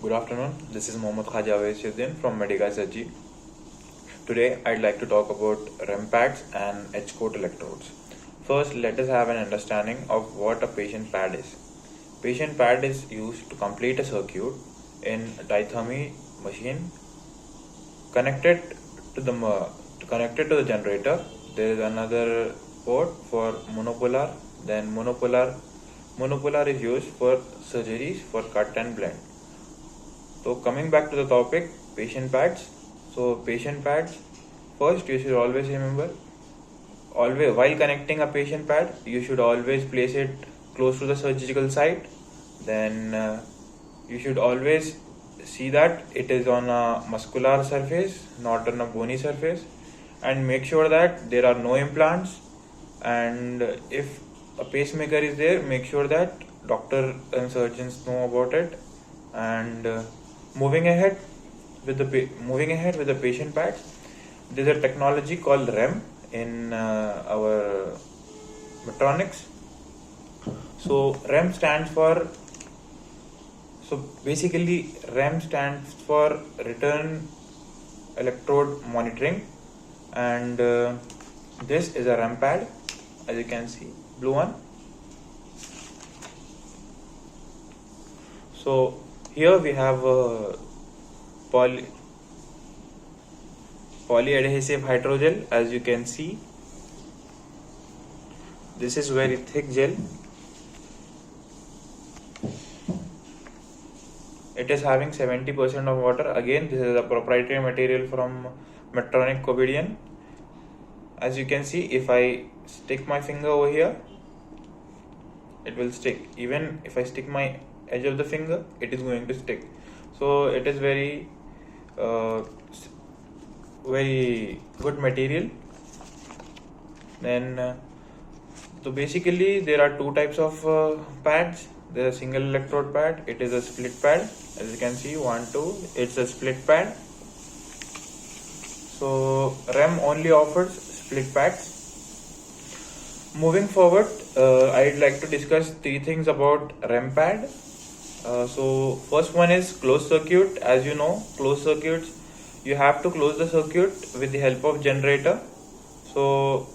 Good afternoon. This is Mohammad Khaja from Medica Surgery. Today, I'd like to talk about REM pads and H-coat electrodes. First, let us have an understanding of what a patient pad is. Patient pad is used to complete a circuit in a dithermy machine connected to the generator. There is another port for monopolar. Then monopolar is used for surgeries for cut and blend. So coming back to the topic, patient pads. So patient pads, first you should always remember, while connecting a patient pad, you should always place it close to the surgical site. Then you should always see that it is on a muscular surface, not on a bony surface, and make sure that there are no implants. And if a pacemaker is there, make sure that doctor and surgeons know about it. And moving ahead with the patient pads, there's a technology called REM in our Medtronics. So REM stands for return electrode monitoring, and this is a REM pad, as you can see, blue one. So here we have a polyadhesive hydrogel, as you can see. This is very thick gel. It is having 70% of water. Again, this is a proprietary material from Medtronic Covidian. As you can see, if I stick my finger over here, it will stick. Even if I stick my edge of the finger, it is going to stick. So it is very good material. Then so basically there are two types of pads. There is a single electrode pad, it is a split pad, as you can see, 1, 2, it's a split pad. So REM only offers split pads. Moving forward, I'd like to discuss three things about REM pad. So first one is closed circuit. As you know, closed circuits, you have to close the circuit with the help of generator. So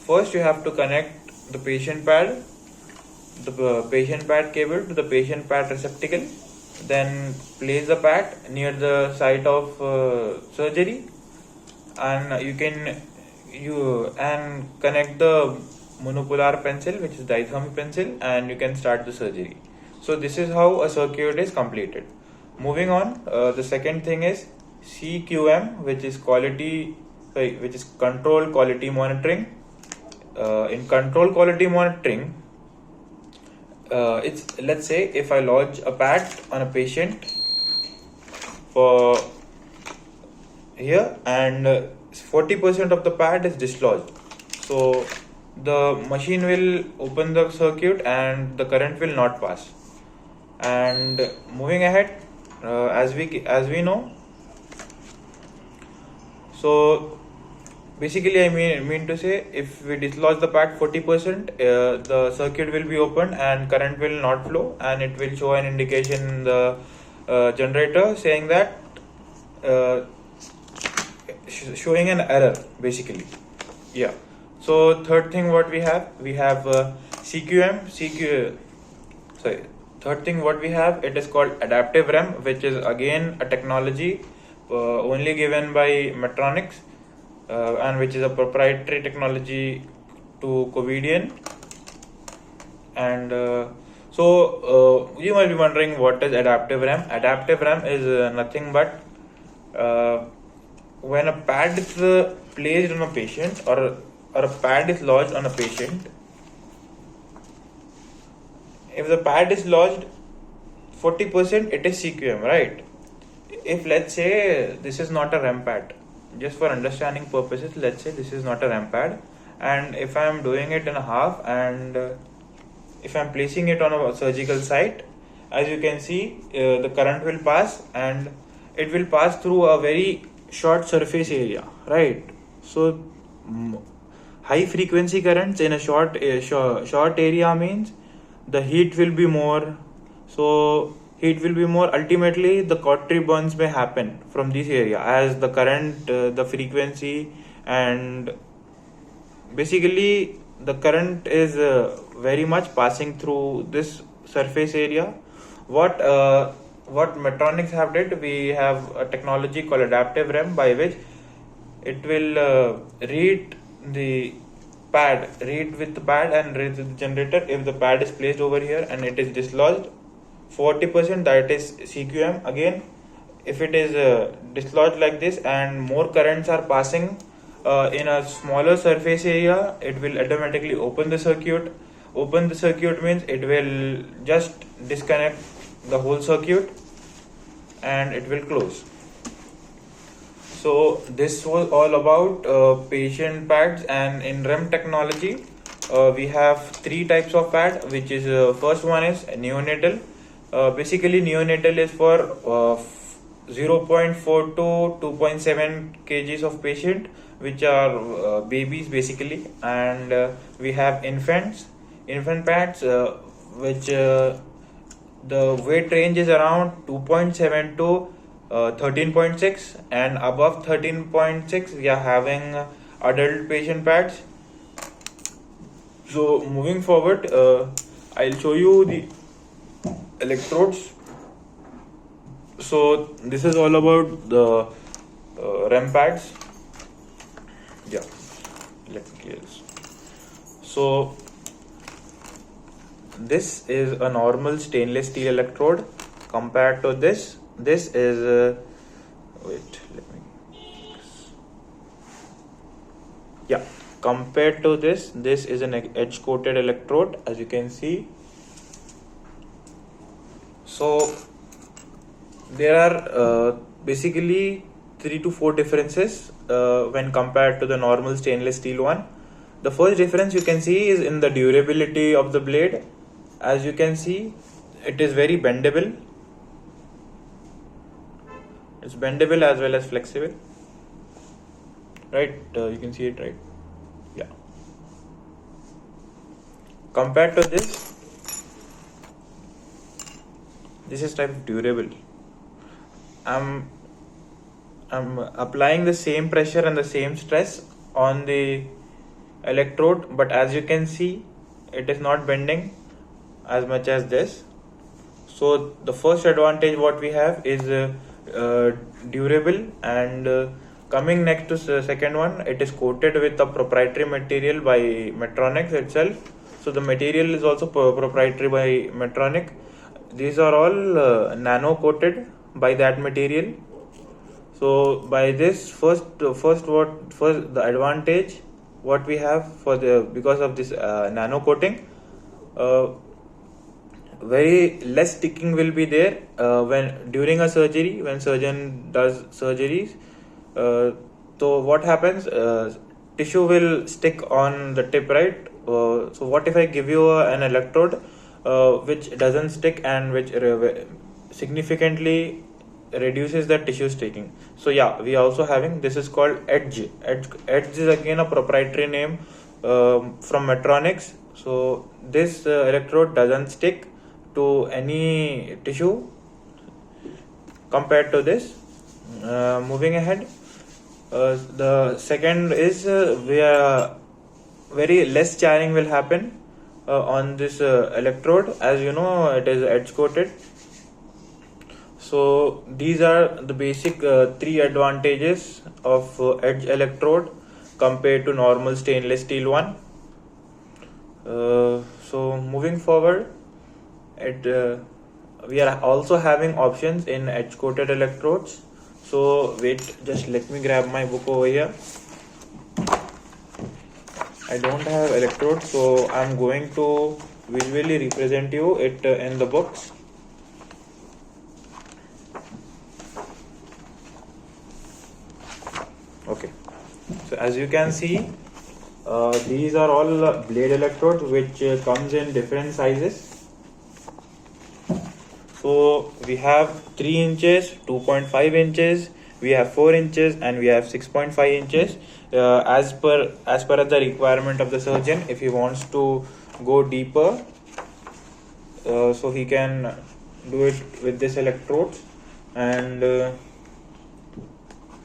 first you have to connect the patient pad cable to the patient pad receptacle. Then place the pad near the site of surgery, and and connect the monopolar pencil, which is dithermy pencil, and you can start the surgery. So this is how a circuit is completed. Moving on, the second thing is CQM, which is control quality monitoring. In control quality monitoring, let's say if I lodge a pad on a patient for here, and 40% of the pad is dislodged. So the machine will open the circuit and the current will not pass. And moving ahead, as we know, so basically I mean to say, if we dislodge the pad 40%, the circuit will be open and current will not flow, and it will show an indication in the generator saying that showing an error, basically. Yeah. So third thing what we have third thing what we have, it is called adaptive REM, which is again a technology only given by Medtronics, and which is a proprietary technology to Covidian. And so you might be wondering, what is adaptive REM? Adaptive REM is nothing but when a pad is placed on a patient, or a pad is lodged on a patient. If the pad is lodged 40%, it is CQM, right? If let's say this is not a REM pad, just for understanding purposes, let's say this is not a REM pad, and if I am doing it in a half, and if I am placing it on a surgical site, as you can see, the current will pass, and it will pass through a very short surface area, right? So high frequency currents in a short area means the heat will be more. So heat will be more. Ultimately, the cautery burns may happen from this area as the current, the frequency, and basically the current is very much passing through this surface area. What Metronics have did, we have a technology called adaptive REM, by which it will read with the pad and read with the generator. If the pad is placed over here and it is dislodged 40%, that is CQM. Again, if it is dislodged like this and more currents are passing in a smaller surface area, it will automatically open the circuit. Open the circuit means it will just disconnect the whole circuit and it will close. So this was all about patient pads. And in REM technology, we have three types of pad, which is first one is neonatal. Basically neonatal is for 0.4 to 2.7 kgs of patient, which are babies basically. And we have infant pads, which the weight range is around 2.7 to 13.6, and above 13.6 we are having adult patient pads. So moving forward, I'll show you the electrodes. So this is all about the REM pads. Yeah, let me clear this. So this is a normal stainless steel electrode. Compared to this is compared to this is an edge coated electrode, as you can see. So there are basically 3 to 4 differences when compared to the normal stainless steel one. The first difference you can see is in the durability of the blade. As you can see, it is very bendable. It's bendable as well as flexible, right? You can see it, right? Yeah. Compared to this is type of durable. I'm applying the same pressure and the same stress on the electrode, but as you can see, it is not bending as much as this. So the first advantage what we have is durable. And coming next to the second one, it is coated with a proprietary material by Metronics itself. So the material is also proprietary by Metronic. These are all nano coated by that material. So by this first the advantage what we have for because of this nano coating, very less sticking will be there when during a surgery, when surgeon does surgeries. So what happens, tissue will stick on the tip, right? So what if I give you an electrode which doesn't stick and which significantly reduces the tissue sticking? So yeah, we are also having, this is called Edge is again a proprietary name from Metronics. So this electrode doesn't stick to any tissue compared to this. Moving ahead, the second is where very less charring will happen on this electrode. As you know, it is edge coated. So these are the basic 3 advantages of edge electrode compared to normal stainless steel one. So moving forward, we are also having options in edge coated electrodes. So wait, just let me grab my book over here. I don't have electrodes, so I'm going to visually represent you it in the books. Okay, so as you can see, these are all blade electrodes which comes in different sizes. So we have 3 inches, 2.5 inches, we have 4 inches, and we have 6.5 inches. As per the requirement of the surgeon, if he wants to go deeper, so he can do it with this electrodes, and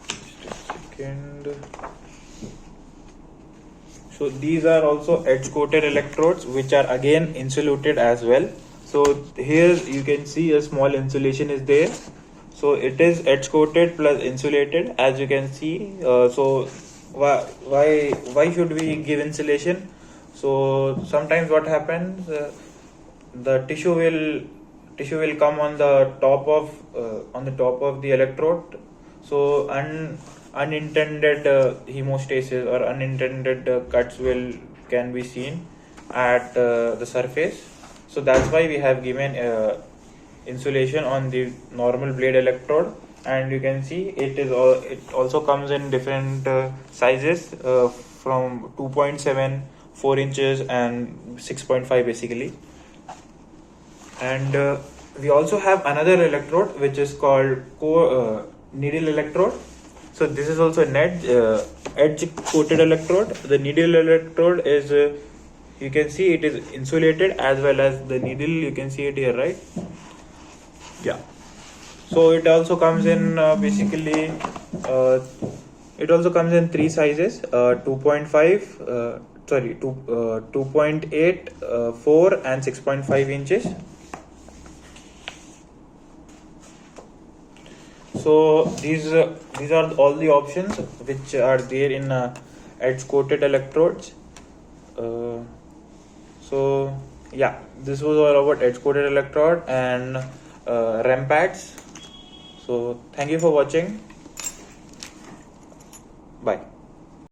just a second. So these are also edge coated electrodes, which are again insulated as well. So here you can see a small insulation is there. So it is edge coated plus insulated, as you can see. So why should we give insulation? So sometimes what happens, the tissue will come on the top of the electrode. So unintended hemostasis or unintended cuts can be seen at the surface. So that's why we have given insulation on the normal blade electrode, and you can see it also comes in different sizes, from 2.7, 4 inches and 6.5 basically. And we also have another electrode which is called needle electrode. So this is also an edge coated electrode. The needle electrode is you can see it is insulated, as well as the needle, you can see it here, right? Yeah. So it also comes in basically it also comes in 3 sizes, 2.5 2.8, 4 and 6.5 inches. So these are all the options which are there in edge coated electrodes. So yeah, this was all about edge coated electrode and REM pads. So thank you for watching. Bye.